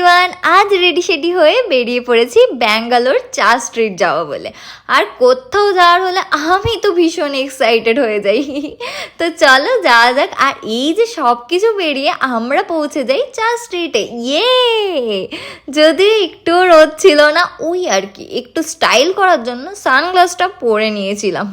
Everyone, আজ ready সেডি হয়ে বেরিয়ে পড়েছি ব্যাঙ্গালোর চা স্ট্রিট যাওয়া বলে। আর কোথাও যাওয়ার হলে আমি তো ভীষণ এক্সাইটেড হয়ে যাই। তো চলো যাওয়া যাক। আর এই যে সব কিছু বেরিয়ে আমরা পৌঁছে যাই চা স্ট্রিটে। যদিও একটু রোদ ছিল না, ওই আর কি একটু স্টাইল করার জন্য সানগ্লাসটা পরে নিয়েছিলাম।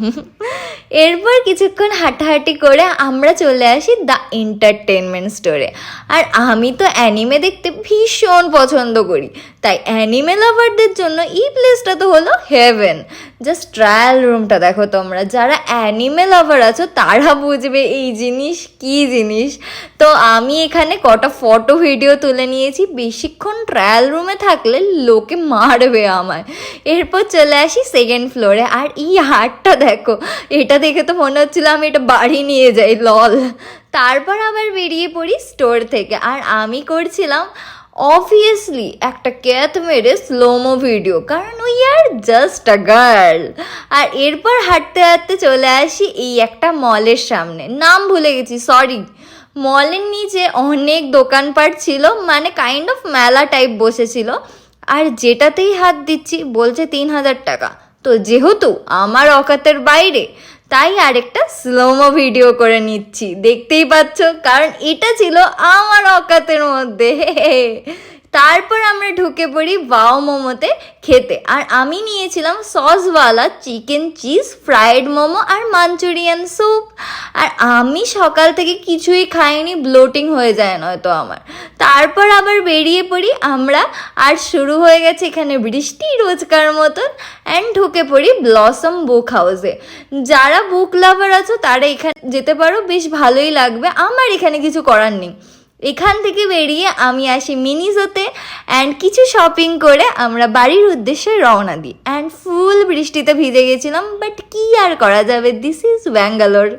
এরপর কিছুক্ষণ হাঁটাহাঁটি করে আমরা চলে আসি দ্য এন্টারটেনমেন্ট স্টোরে। আর আমি তো অ্যানিমে দেখতে ভীষণ পছন্দ করি, তাই অ্যানিমে লাভারদের জন্য এই প্লেসটা তো হলো হেভেন। জাস্ট ট্রায়াল রুমটা দেখো তোমরা, যারা অ্যানিমে লাভার আছো তারা বুঝবে এই জিনিস কি জিনিস। তো আমি এখানে কটা ফটো ভিডিও তুলে নিয়েছি। বেশিক্ষণ ট্রায়াল রুমে থাকলে লোকে মারবে আমায়। এরপর চলে আসি সেকেন্ড ফ্লোরে। আর এই হাটটা দেখো, এটা দেখে তো মনে হচ্ছিল আমি এটা বাড়ি নিয়ে যাই, লল। তারপর আবার বেরিয়ে পড়ি স্টোর থেকে। আর আমি করছিলাম অবভিয়াসলি একটা ক্যাথ মেরে স্লোমো ভিডিও, কারণ ওই আর জাস্ট আ গার্ল। আর এরপর হাঁটতে হাঁটতে চলে আসি এই একটা মলের সামনে, নাম ভুলে গেছি, সরি। মলের নিচে অনেক দোকানপাট ছিল, মানে কাইন্ড অফ মেলা টাইপ বসেছিল। আর যেটাতেই হাত দিচ্ছি বলছে 3,000 টাকা। তো যেহেতু আমার অকাতের বাইরে, তাই আরেকটা স্লোমো ভিডিও করে নিচ্ছি, দেখতেই পাচ্ছ, কারণ এটা ছিল আমার অকাতের মধ্যে। তারপর আমরা ঢুকে পড়ি ওয়াও মোমোতে খেতে। আর আমি নিয়েছিলাম সসওয়ালা চিকেন চিজ ফ্রাইড মোমো আর মাঞ্চুরিয়ান স্যুপ। আর আমি সকাল থেকে কিছুই খাইনি, ব্লোটিং হয়ে যায় নয়তো আমার। তারপর আবার বেরিয়ে পড়ি আমরা, আর শুরু হয়ে গেছে এখানে বৃষ্টি রোজকার মতন। অ্যান্ড ঢুকে পড়ি ব্লসম বুক হাউসে। যারা বুক লাভার আছো তারা এখানে যেতে পারো, বেশ ভালোই লাগবে। আমার এখানে কিছু করার নেই। এখান থেকে বেরিয়ে আমি আসি মিনিজোতে। অ্যান্ড কিছু শপিং করে আমরা বাড়ির উদ্দেশ্যে রওনা দিই। অ্যান্ড ফুল বৃষ্টিতে ভিজে গেছিলাম, বাট কি আর করা যাবে, দিস ইজ ব্যাঙ্গালোর।